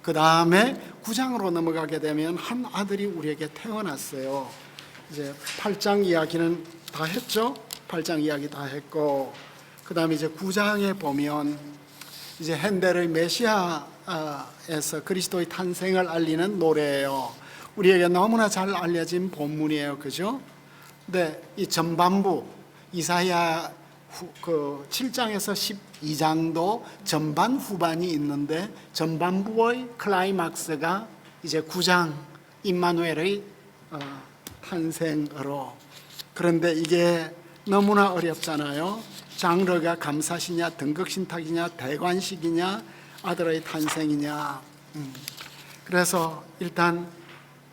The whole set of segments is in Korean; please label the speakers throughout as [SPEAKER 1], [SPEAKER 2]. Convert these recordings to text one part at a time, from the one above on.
[SPEAKER 1] 그 다음에 9장으로 넘어가게 되면 한 아들이 우리에게 태어났어요. 이제 8장 이야기는 다 했죠. 8장 이야기 다 했고, 그 다음에 이제 9장에 보면 이제 핸델의 메시아에서 그리스도의 탄생을 알리는 노래예요. 우리에게 너무나 잘 알려진 본문이에요, 그죠? 근데 이 전반부 이사야 그 7장에서 12장도 전반 후반이 있는데, 전반부의 클라이막스가 이제 9장 임마누엘의 탄생으로. 그런데 이게 너무나 어렵잖아요. 장르가 감사시냐, 등극신탁이냐, 대관식이냐, 아들의 탄생이냐. 그래서 일단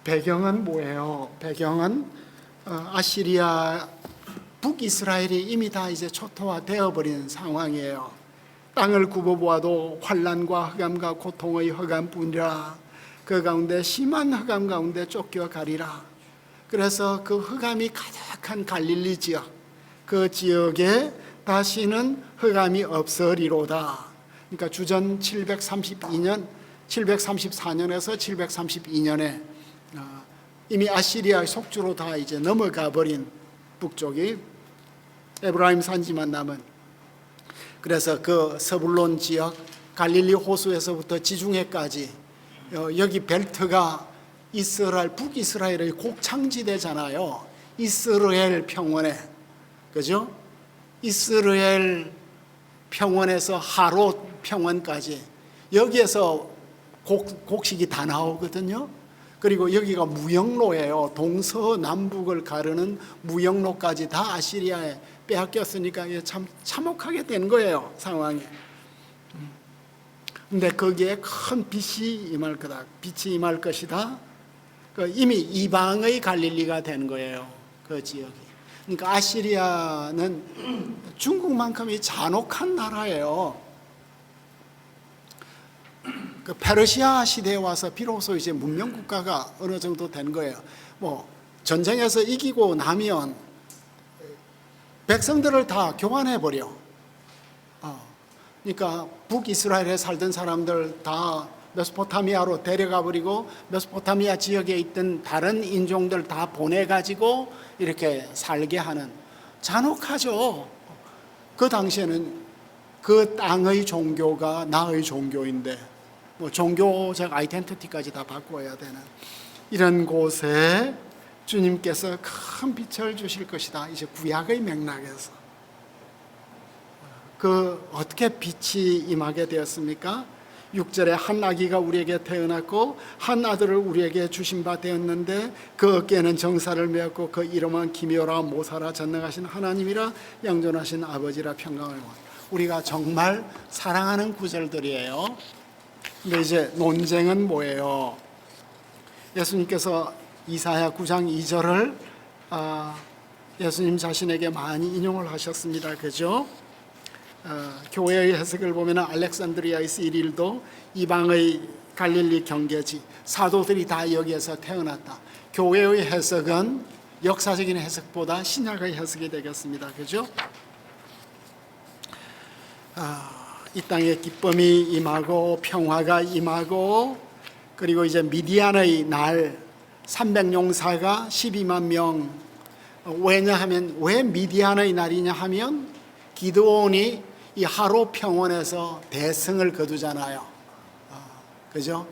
[SPEAKER 1] 배경은 뭐예요? 배경은 아시리아 북이스라엘이 이미 다 이제 초토화되어 버린 상황이에요. 땅을 굽어보아도 환난과 흑암과 고통의 흑암뿐이라, 그 가운데 심한 흑암 가운데 쫓겨가리라. 그래서 그 흑암이 가득한 갈릴리 지역, 그 지역에 다시는 흑암이 없으리로다. 그러니까 주전 734년에서 732년에 이미 아시리아의 속주로 다 이제 넘어가 버린 북쪽이 에브라임 산지만 남은, 그래서 그 서불론 지역 갈릴리 호수에서부터 지중해까지 여기 벨트가 이스라엘 북이스라엘의 곡창지대잖아요. 이스라엘 평원에, 그죠? 이스라엘 평원에서 하롯 평원까지 여기에서 곡식이 다 나오거든요. 그리고 여기가 무역로예요. 동서남북을 가르는 무역로까지 다 아시리아에 빼앗겼으니까 참 참혹하게 된 거예요, 상황이. 근데 거기에 큰 빛이 임할 거다. 빛이 임할 것이다. 이미 이방의 갈릴리가 된 거예요, 그 지역이. 그러니까 아시리아는 중국만큼이 잔혹한 나라예요. 그 페르시아 시대에 와서 비로소 이제 문명 국가가 어느 정도 된 거예요. 뭐 전쟁에서 이기고 나면 백성들을 다 교환해 버려. 그러니까 북이스라엘에 살던 사람들 다 메소포타미아로 데려가 버리고, 메소포타미아 지역에 있던 다른 인종들 다 보내 가지고 이렇게 살게 하는, 잔혹하죠. 그 당시에는 그 땅의 종교가 나의 종교인데 뭐 종교적 아이덴티티까지 다 바꿔야 되는 이런 곳에 주님께서 큰 빛을 주실 것이다. 이제 구약의 맥락에서 그 어떻게 빛이 임하게 되었습니까? 6절에 한 아기가 우리에게 태어났고 한 아들을 우리에게 주신 바 되었는데 그 어깨에는 정사를 메었고 그 이름은 기묘라 모사라 전능하신 하나님이라 양존하신 아버지라 평강을. 우리가 정말 사랑하는 구절들이에요. 근데 이제 논쟁은 뭐예요? 예수님께서 이사야 9장 2절을 예수님 자신에게 많이 인용을 하셨습니다. 그죠? 교회의 해석을 보면 알렉산드리아의 시릴도 이방의 갈릴리 경계지, 사도들이 다 여기에서 태어났다. 교회의 해석은 역사적인 해석보다 신약의 해석이 되겠습니다. 그죠? 이 땅에 기쁨이 임하고 평화가 임하고, 그리고 이제 미디안의 날 300용사가 12만 명. 왜냐하면 왜 미디안의 날이냐 하면 기드온이 이 하롯 평원에서 대승을 거두잖아요. 그죠?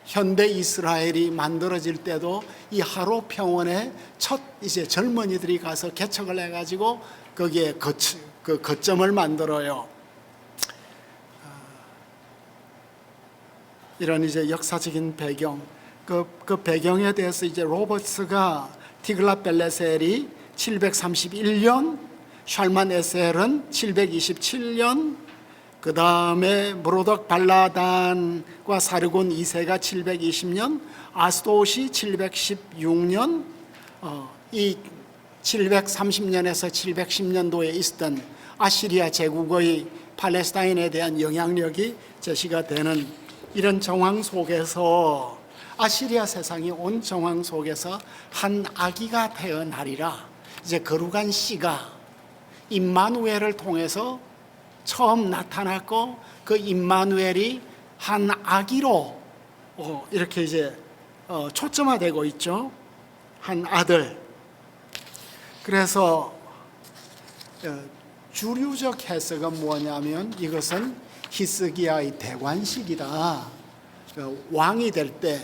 [SPEAKER 1] 현대 이스라엘이 만들어질 때도 이 하롯 평원에 첫 이제 젊은이들이 가서 개척을 해가지고 거기에 그 거점을 만들어요. 이런 이제 역사적인 배경, 그 배경에 대해서 이제 로버츠가 티글랏벨레셀이 731년, 샬만 에셀은 727년, 그 다음에 무로덕 발라단과 사르곤 2세가 720년, 아스도시 716년, 이 730년에서 710년도에 있었던 아시리아 제국의 팔레스타인에 대한 영향력이 제시가 되는 이런 정황 속에서, 아시리아 세상이 온 정황 속에서 한 아기가 태어나리라. 이제 거룩한 씨가 임마누엘을 통해서 처음 나타났고, 그 임마누엘이 한 아기로 이렇게 이제 초점화되고 있죠. 한 아들. 그래서 주류적 해석은 뭐냐면 이것은 히스기야의 대관식이다. 왕이 될 때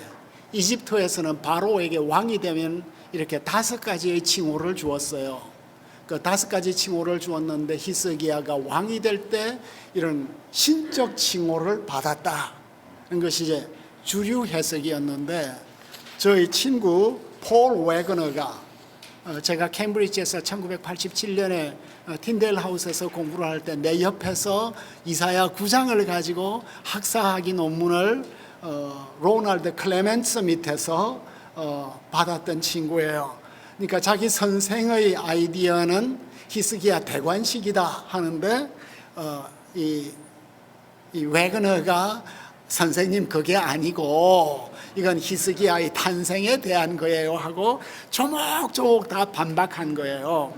[SPEAKER 1] 이집트에서는 바로에게 왕이 되면 이렇게 5가지의 칭호를 주었어요. 그 5가지 칭호를 주었는데 히스기야가 왕이 될 때 이런 신적 칭호를 받았다. 이것이 이제 주류 해석이었는데 저희 친구 폴 웨거너가 제가 캠브리지에서 1987년에 틴델 하우스에서 공부를 할 때 내 옆에서 이사야 9장을 가지고 학사학위 논문을 로널드 클레멘츠 밑에서 받았던 친구예요. 그러니까 자기 선생의 아이디어는 히스기야 대관식이다 하는데 이 웨거너가 선생님 그게 아니고 이건 히스기야의 탄생에 대한 거예요 하고 조목조목 다 반박한 거예요.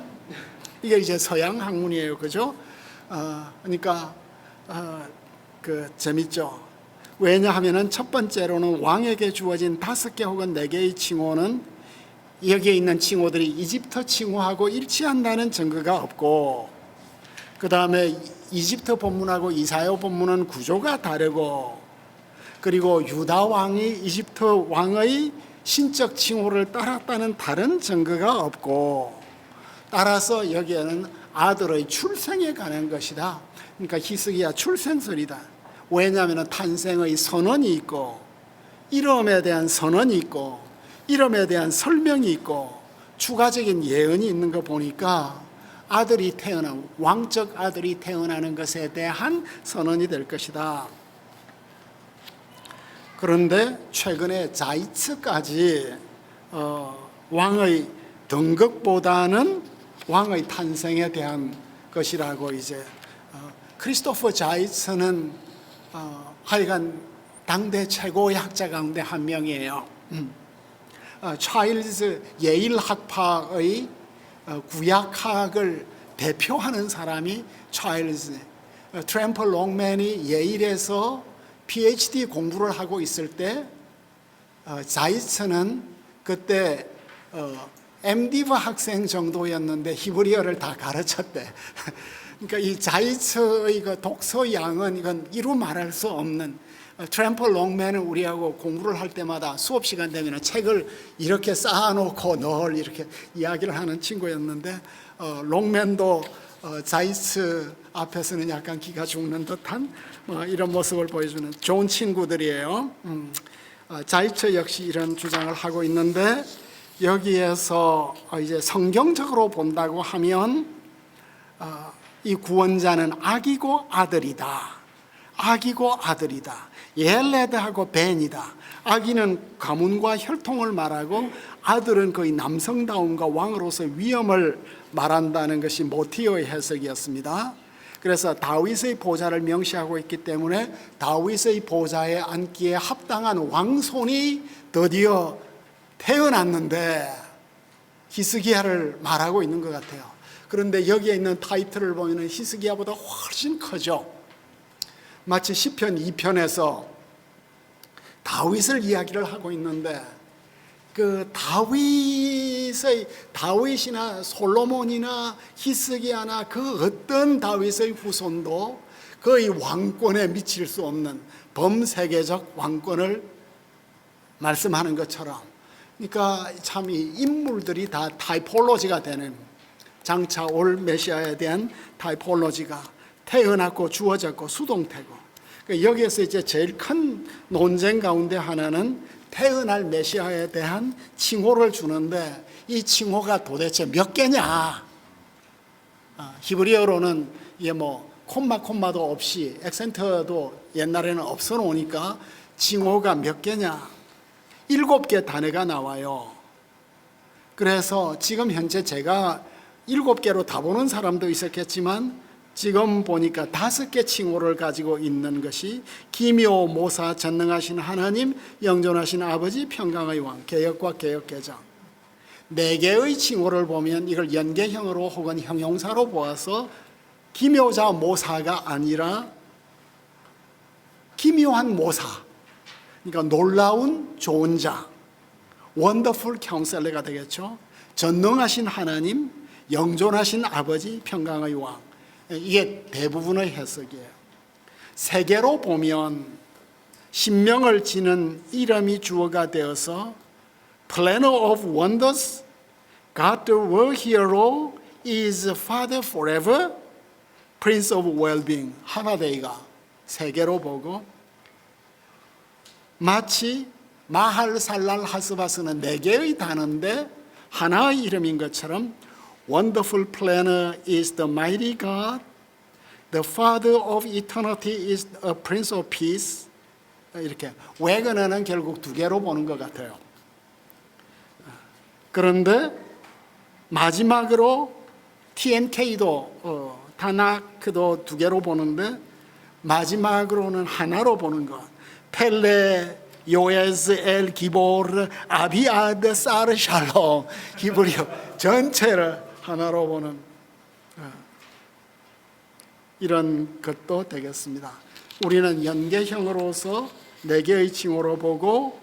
[SPEAKER 1] 이게 이제 서양 학문이에요, 그죠? 그러니까 재밌죠. 왜냐하면은 첫 번째로는 왕에게 주어진 5개 혹은 4개의 칭호는 여기에 있는 칭호들이 이집트 칭호하고 일치한다는 증거가 없고, 그 다음에 이집트 본문하고 이사야 본문은 구조가 다르고, 그리고 유다 왕이 이집트 왕의 신적 칭호를 따랐다는 다른 증거가 없고, 따라서 여기에는 아들의 출생에 관한 것이다. 그러니까 히스기야 출생설이다. 왜냐하면 탄생의 선언이 있고, 이름에 대한 선언이 있고, 이름에 대한 설명이 있고, 추가적인 예언이 있는 거 보니까 아들이 태어난, 왕적 아들이 태어나는 것에 대한 선언이 될 것이다. 그런데 최근에 자이츠까지 왕의 등극보다는 왕의 탄생에 대한 것이라고 이제 크리스토퍼 자이츠는 하여간 당대 최고의 학자 가운데 한 명이에요. 차일즈 예일 학파의 구약학을 대표하는 사람이 차일즈. 트램펄 롱맨이 예일에서 PhD 공부를 하고 있을 때 자이츠는 그때 MDiv 학생 정도였는데 히브리어를 다 가르쳤대. 그러니까 이 자이츠의 그 독서 양은 이건 이루 말할 수 없는. 트램펄 롱맨은 우리하고 공부를 할 때마다 수업 시간 되면 책을 이렇게 쌓아놓고 늘 이렇게 이야기를 하는 친구였는데 롱맨도 자이츠 앞에서는 약간 기가 죽는 듯한 이런 모습을 보여주는 좋은 친구들이에요. 자이츠 역시 이런 주장을 하고 있는데 여기에서 이제 성경적으로 본다고 하면 이 구원자는 아기고 아들이다. 아기고 아들이다. 옐레드하고 벤이다. 아기는 가문과 혈통을 말하고 아들은 거의 남성다움과 왕으로서 위엄을 말한다는 것이 모티어의 해석이었습니다. 그래서 다윗의 보좌를 명시하고 있기 때문에 다윗의 보좌에 앉기에 합당한 왕손이 드디어 태어났는데 히스기야를 말하고 있는 것 같아요. 그런데 여기에 있는 타이틀을 보면 히스기야보다 훨씬 크죠. 마치 시편 2편에서 다윗을 이야기를 하고 있는데 그 다윗이나 솔로몬이나 히스기야나 그 어떤 다윗의 후손도 그의 왕권에 미칠 수 없는 범세계적 왕권을 말씀하는 것처럼, 그러니까 참 이 인물들이 다 타이폴로지가 되는, 장차 올 메시아에 대한 타이폴로지가 태어났고 주어졌고 수동태고, 그러니까 여기에서 이제 제일 큰 논쟁 가운데 하나는 태어날 메시아에 대한 칭호를 주는데 이 칭호가 도대체 몇 개냐? 히브리어로는 이게 뭐 콤마도 없이 액센트도 옛날에는 없어 놓으니까 칭호가 몇 개냐? 7개 단어가 나와요. 그래서 지금 현재 제가 7개로 다 보는 사람도 있었겠지만 지금 보니까 5개 칭호를 가지고 있는 것이 기묘, 모사, 전능하신 하나님, 영존하신 아버지, 평강의 왕, 개혁과 개혁개정. 4개의 칭호를 보면 이걸 연계형으로 혹은 형용사로 보아서 기묘자, 모사가 아니라 기묘한 모사, 그러니까 놀라운 좋은 자, 원더풀 카운셀러가 되겠죠. 전능하신 하나님, 영존하신 아버지, 평강의 왕. 이게 대부분의 해석이에요. 세계로 보면 신명을 지는 이름이 주어가 되어서 Planner of Wonders, God the World Hero, is Father Forever, Prince of Well-being. 하나데이가 세계로 보고 마치 마할살랄 하스바스는 네 개의 단어인데 하나의 이름인 것처럼 Wonderful Planner is the mighty God, the Father of eternity is a Prince of Peace. 이렇게 외근어는 결국 두 개로 보는 것 같아요. 그런데 마지막으로 TNK도 타나크도 두 개로 보는데 마지막으로는 하나로 보는 것. 펠레 요에스 엘 기보르 아비아드 사르 샬롬 히브리어 전체를 하나로 보는 이런 것도 되겠습니다. 우리는 연계형으로서 네 개의 칭호로 보고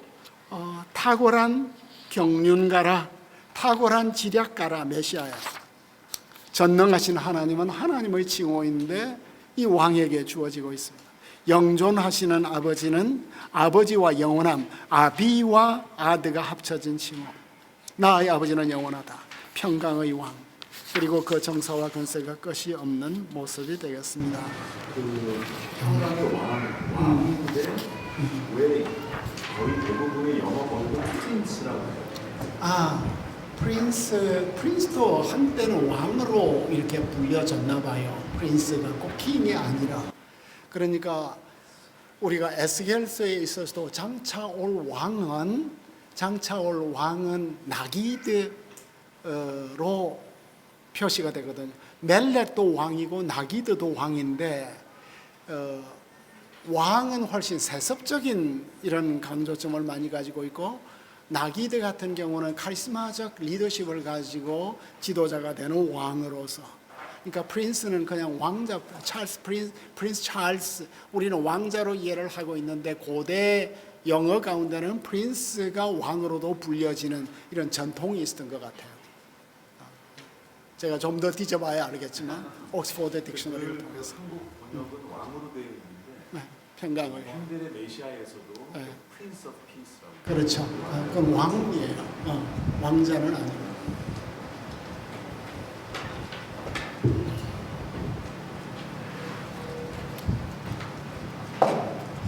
[SPEAKER 1] 탁월한 경륜가라, 탁월한 지략가라, 메시아야. 전능하신 하나님은 하나님의 칭호인데 이 왕에게 주어지고 있습니다. 영존하시는 아버지는 아버지와 영원함, 아비와 아드가 합쳐진 칭호. 나의 아버지는 영원하다, 평강의 왕, 그리고 그 정사와 권세가 끝이 없는 모습이 되겠습니다.
[SPEAKER 2] 그 평강의 왕인데 왜 거의 대부분의 영어 번역은 프린스라고 해요?
[SPEAKER 1] 프린스도 한때는 왕으로 이렇게 불려졌나 봐요. 프린스가 꼭 킹이 아니라. 그러니까 우리가 에스겔서에 있어서도 장차올 왕은 나기드로 표시가 되거든요. 멜렉도 왕이고 나기드도 왕인데 왕은 훨씬 세습적인 이런 강조점을 많이 가지고 있고 나기드 같은 경우는 카리스마적 리더십을 가지고 지도자가 되는 왕으로서, 그러니까 프린스는 그냥 왕자, 프린스 찰스, 우리는 왕자로 이해를 하고 있는데 고대 영어 가운데는 프린스가 왕으로도 불려지는 이런 전통이 있었던 것 같아요. 제가 좀 더 뒤져봐야 알겠지만 옥스포드 딕셔너리를 통해서
[SPEAKER 2] 한국 번역은 왕으로 되어 있는데
[SPEAKER 1] 네, 평강을
[SPEAKER 2] hendel의 메시아에서도
[SPEAKER 1] 네.
[SPEAKER 2] 프린스 오브 피스라고.
[SPEAKER 1] 그렇죠. 그럼 왕이에요. 왕자는 아니고.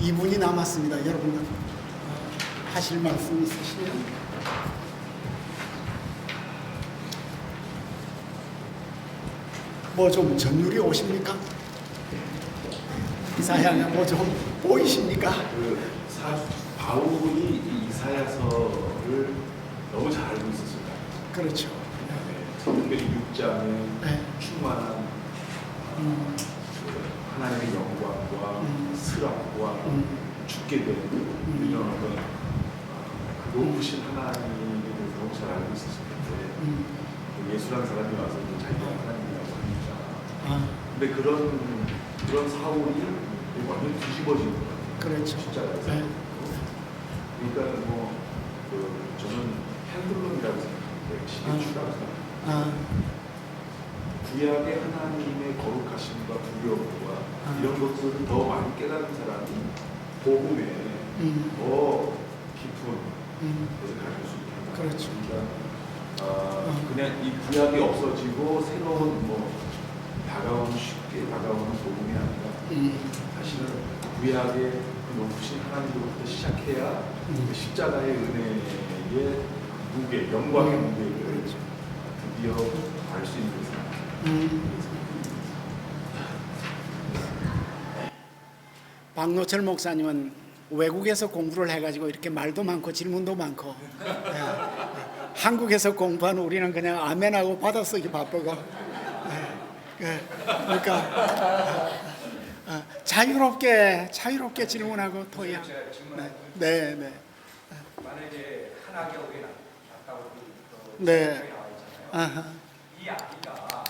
[SPEAKER 1] (2분이) 남았습니다. 여러분들 하실 말씀 있으시면 뭐 좀 전율이 오십니까? 이사야가 뭐 좀 보이십니까?
[SPEAKER 2] 바울이 이 이사야서를 너무 잘 알고 있었을 거예요.
[SPEAKER 1] 그렇죠.
[SPEAKER 2] 특별히 6장에
[SPEAKER 1] 네.
[SPEAKER 2] 충만한 하나님의 영광과 스락과 죽게 되는 이런 어떤 그 높으신 하나님에 대해서 너무 잘 알고 있었을 텐데 예수라는 사람이 와서 자기가 하나님이라고 하니까 근데 그런 사울이 완전 뒤집어지는 거예요.
[SPEAKER 1] 그렇죠.
[SPEAKER 2] 십자가에서.
[SPEAKER 1] 네.
[SPEAKER 2] 그러니까 저는 핸들론이라고 생각하는데 신의 추라고 생각합니다. 구약의 하나님의 거룩하심과 두려움과 이런 것들을 더 많이 깨닫는 사람이 복음에 더 깊은 것을 가질 수 있다.
[SPEAKER 1] 그렇죠.
[SPEAKER 2] 그러니까 그냥 이 구약이 없어지고 새로운 쉽게 다가오는 복음이 아니라 사실은 구약의 그 높으신 하나님으로부터 시작해야 그 십자가의 은혜의 무게, 영광의 무게를 드디어 알 수 있는 것입니다.
[SPEAKER 1] 박노철 목사님은 외국에서 공부를 해가지고 이렇게 말도 많고 질문도 많고, 한국에서 공부한 우리는 그냥 아멘하고 받아쓰기 바쁘고, 그러니까 자유롭게 질문하고 토의하고. 네.
[SPEAKER 3] 만약에 하나교회나 아까 우리
[SPEAKER 1] 네.
[SPEAKER 3] 나와 있잖아요. 이 아기가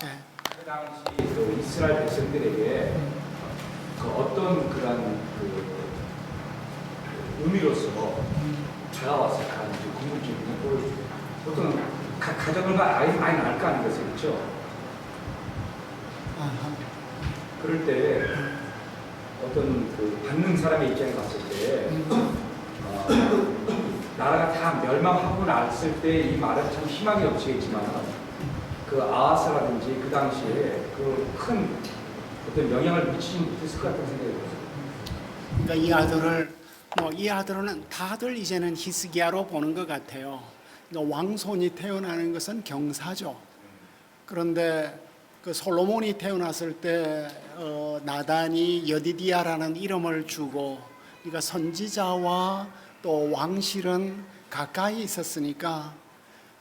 [SPEAKER 3] 그 당시 그 이스라엘 백성들에게 그 어떤 그런 그 의미로서 다가왔을까 하는 궁금증이 보여집니다. 보통 가정을 아이 낳을 거 아닌 것을 그렇죠?
[SPEAKER 1] 아하.
[SPEAKER 3] 그럴 때 어떤 그 받는 사람의 입장에 봤을 때 나라가 다 멸망하고 났을 때 이 말은 참 희망이 넘치겠지만 그 아하스라든지 그 당시에 그 큰 어떤 영향을 미치지 못했을 것 같다는 생각이 들어요.
[SPEAKER 1] 그러니까 이 아들은 다들 이제는 히스기야로 보는 것 같아요. 그러니까 왕손이 태어나는 것은 경사죠. 그런데 그 솔로몬이 태어났을 때 나단이 여디디야라는 이름을 주고, 그러니까 선지자와 또 왕실은 가까이 있었으니까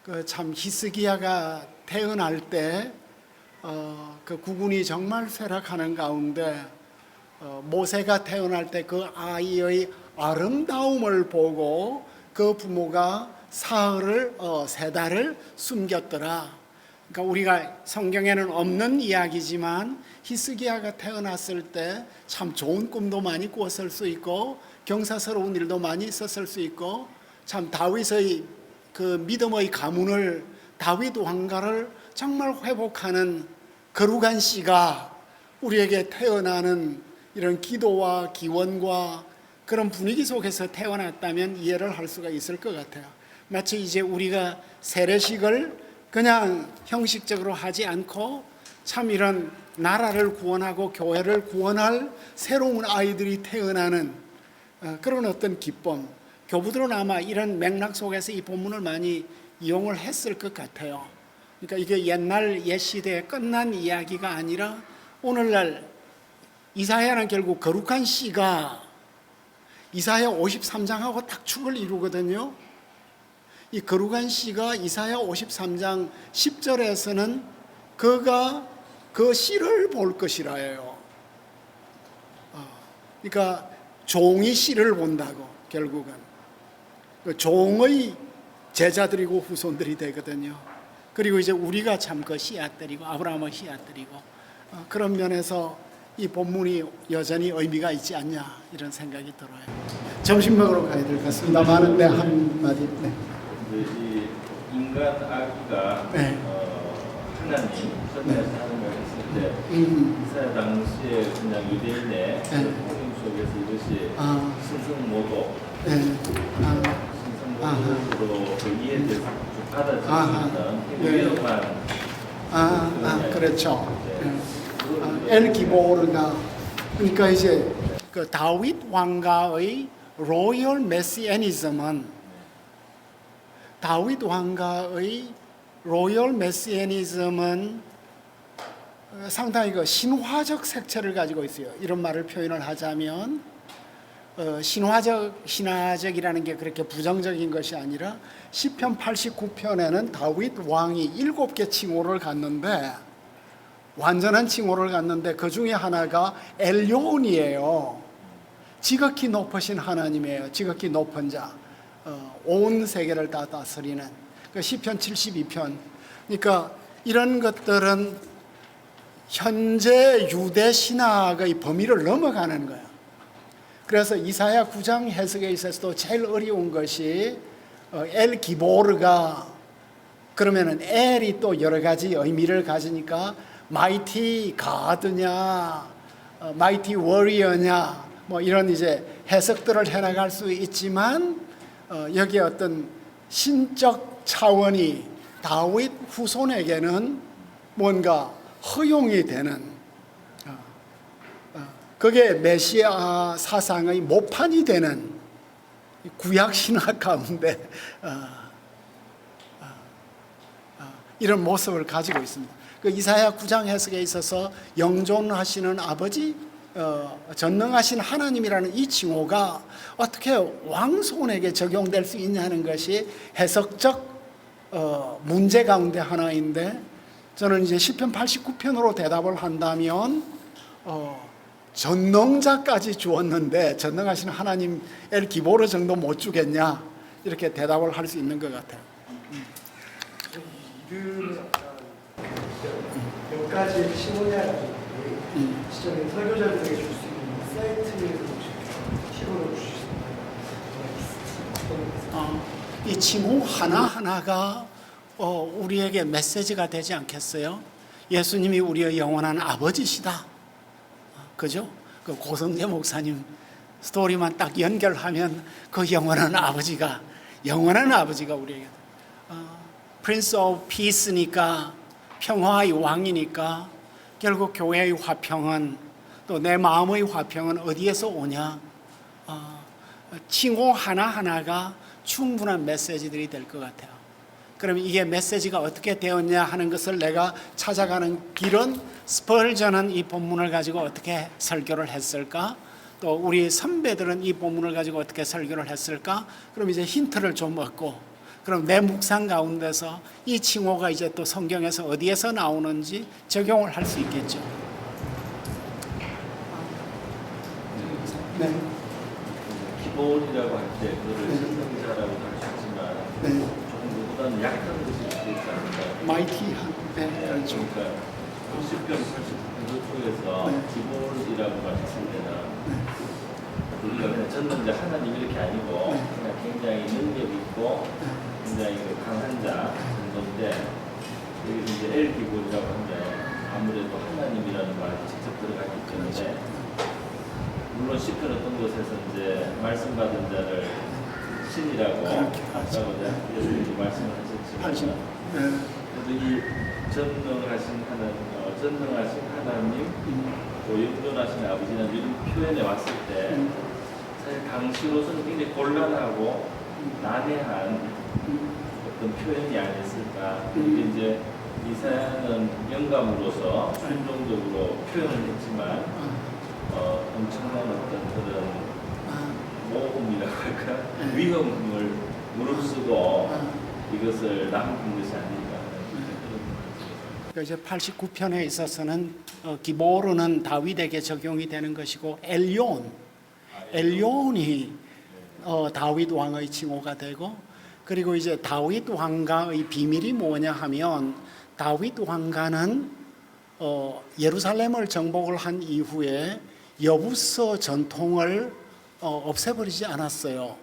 [SPEAKER 1] 그 참 히스기야가 태어날 때 그 국운이 정말 쇠락하는 가운데 모세가 태어날 때 그 아이의 아름다움을 보고 그 부모가 사흘을 세 달을 숨겼더라. 그러니까 우리가 성경에는 없는 이야기지만 히스기야가 태어났을 때 참 좋은 꿈도 많이 꾸었을 수 있고 경사스러운 일도 많이 있었을 수 있고 참 다윗의 그 믿음의 가문을 다윗 왕가를 정말 회복하는 거룩한 씨가 우리에게 태어나는 이런 기도와 기원과 그런 분위기 속에서 태어났다면 이해를 할 수가 있을 것 같아요. 마치 이제 우리가 세례식을 그냥 형식적으로 하지 않고 참 이런 나라를 구원하고 교회를 구원할 새로운 아이들이 태어나는 그런 어떤 기쁨. 교부들은 아마 이런 맥락 속에서 이 본문을 많이 이용을 했을 것 같아요. 그러니까 이게 옛날 옛시대에 끝난 이야기가 아니라 오늘날 이사야는 결국 거룩한 씨가 이사야 53장하고 딱 축을 이루거든요. 이 거룩한 씨가 이사야 53장 10절에서는 그가 그 씨를 볼 것이라요. 그러니까 종이 씨를 본다고 결국은 그 종의 제자들이고 후손들이 되거든요. 그리고 이제 우리가 참 그 씨앗들이고 아브라함의 씨앗들이고 그런 면에서 이 본문이 여전히 의미가 있지 않냐 이런 생각이 들어요. 점심 먹으러 가야 될 것 같습니다. 많은데 한마디. 네.
[SPEAKER 4] 이 인간 아기가
[SPEAKER 1] 네.
[SPEAKER 4] 하나님 선대에서 하는 걸 했을 때 이스라엘 당시에 그냥 유대인의 복음 속에서 이것이 신성모독 신성모독으로 이해돼서 받아들일 수 있는 위험한
[SPEAKER 1] 그렇죠. 엘 기보르가 그러니까 이제 그 다윗 왕가의 로열 메시애니즘은 다윗 왕가의 로열 메시애니즘은 상당히 그 신화적 색채를 가지고 있어요. 이런 말을 표현을 하자면 신화적이라는 게 그렇게 부정적인 것이 아니라 시편 89편에는 다윗 왕이 7개 칭호를 갖는데 완전한 칭호를 갖는데 그 중에 하나가 엘요온이에요. 지극히 높으신 하나님이에요. 지극히 높은 자. 온 세계를 다 다스리는 그 시편 72편. 그러니까 이런 것들은 현재 유대 신학의 범위를 넘어가는 거예요. 그래서 이사야 9장 해석에 있어서도 제일 어려운 것이 엘 기보르가 그러면은 엘이 또 여러 가지 의미를 가지니까 마이티 가드냐, 마이티 워리어냐, 뭐 이런 이제 해석들을 해나갈 수 있지만 여기에 어떤 신적 차원이 다윗 후손에게는 뭔가 허용이 되는 그게 메시아 사상의 모판이 되는 구약 신학 가운데 이런 모습을 가지고 있습니다. 그 이사야 9장 해석에 있어서 영존하시는 아버지, 전능하신 하나님이라는 이 칭호가 어떻게 왕손에게 적용될 수 있냐는 것이 해석적 문제 가운데 하나인데 저는 이제 시편 89편으로 대답을 한다면 전능자까지 주었는데 전능하신 하나님 엘 기보르 정도 못 주겠냐 이렇게 대답을 할 수 있는 것 같아요.
[SPEAKER 5] 이들은 몇 가지 신호냐라든지 시청에 설교자들에게 줄 수 있는 사이트에서 팁으로 주실 수 있나요?
[SPEAKER 1] 이 칭호 하나하나가 우리에게 메시지가 되지 않겠어요? 예수님이 우리의 영원한 아버지시다. 그죠? 그 고성재 목사님 스토리만 딱 연결하면 그 영원한 아버지가 우리에게 프린스 오브 피스니까 평화의 왕이니까 결국 교회의 화평은 또 내 마음의 화평은 어디에서 오냐? 칭호 하나하나가 충분한 메시지들이 될 것 같아요. 그러면 이게 메시지가 어떻게 되었냐 하는 것을 내가 찾아가는 길은 스펄전은 이 본문을 가지고 어떻게 설교를 했을까? 또 우리 선배들은 이 본문을 가지고 어떻게 설교를 했을까? 그럼 이제 힌트를 좀 얻고 그럼 내 묵상 가운데서 이 칭호가 이제 또 성경에서 어디에서 나오는지 적용을 할 수 있겠죠. 네.
[SPEAKER 4] 기본이라고 할 때 그거를 신성자라고 할 수 있지만
[SPEAKER 1] 네.
[SPEAKER 4] 조금 약한 것이 있지 않을까요?
[SPEAKER 1] 마이티한. 네. 그렇죠.
[SPEAKER 4] 그러니까 50편 89편 쪽에서
[SPEAKER 1] 네.
[SPEAKER 4] 기본이라고 말했을 때는 우리가 그냥 전능자 하나님 이렇게 아니고
[SPEAKER 1] 네.
[SPEAKER 4] 그냥 굉장히 능력 있고 굉장히 강한 자 정도인데 여기서 이제 엘 기본이라고 하면 아무래도 하나님이라는 말이 직접 들어가기 때문에 물론 시편 어떤 곳에서 이제 말씀받은 자를 신이라고 아까도 예수님이 말씀을 하셨지만 그래도 이 전능하신 하나님 또 영존하신 아버지는 이런 표현에 왔을 때 사실 당시로서는 굉장히 곤란하고 난해한 어떤 표현이 아니었을까. 이게 이제 이사야는 영감으로서 순종적으로 표현을 했지만 엄청난 어떤 그런 모험이라고 할까? 위험을 무릅쓰고 이것을 남긴 것이 아닌가.
[SPEAKER 1] 그러니까 이제 89편에 있어서는 기보르는 다윗에게 적용이 되는 것이고 엘요온이 다윗 왕의 칭호가 되고 그리고 이제 다윗 왕가의 비밀이 뭐냐 하면 다윗 왕가는 예루살렘을 정복을 한 이후에 여부서 전통을 없애버리지 않았어요.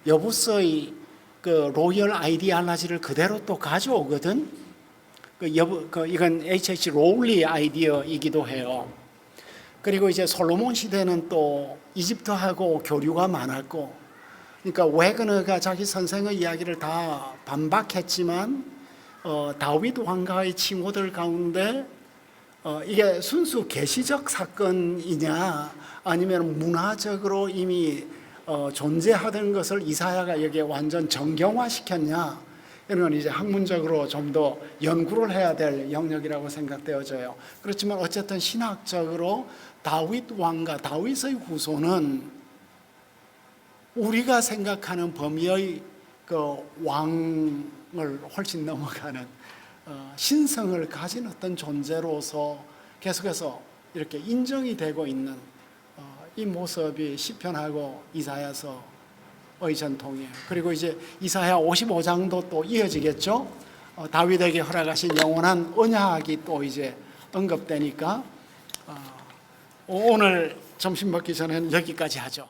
[SPEAKER 1] 여부서의 그 로열 아이디올로지를 그대로 또 가져오거든. 이건 H.H. 로울리 아이디어이기도 해요. 그리고 이제 솔로몬 시대는 또 이집트하고 교류가 많았고, 그러니까 웨그너가 자기 선생의 이야기를 다 반박했지만 다윗 왕가의 칭호들 가운데 이게 순수 계시적 사건이냐 아니면 문화적으로 이미 존재하던 것을 이사야가 여기에 완전 정경화시켰냐 이런 건 이제 학문적으로 좀 더 연구를 해야 될 영역이라고 생각되어져요. 그렇지만 어쨌든 신학적으로 다윗 왕가, 다윗의 후손은 우리가 생각하는 범위의 그 왕을 훨씬 넘어가는 신성을 가진 어떤 존재로서 계속해서 이렇게 인정이 되고 있는 이 모습이 시편하고 이사야서의 전통이에요. 그리고 이제 이사야 55장도 또 이어지겠죠. 다윗에게 허락하신 영원한 언약이 또 이제 언급되니까 오늘 점심 먹기 전에는 여기까지 하죠.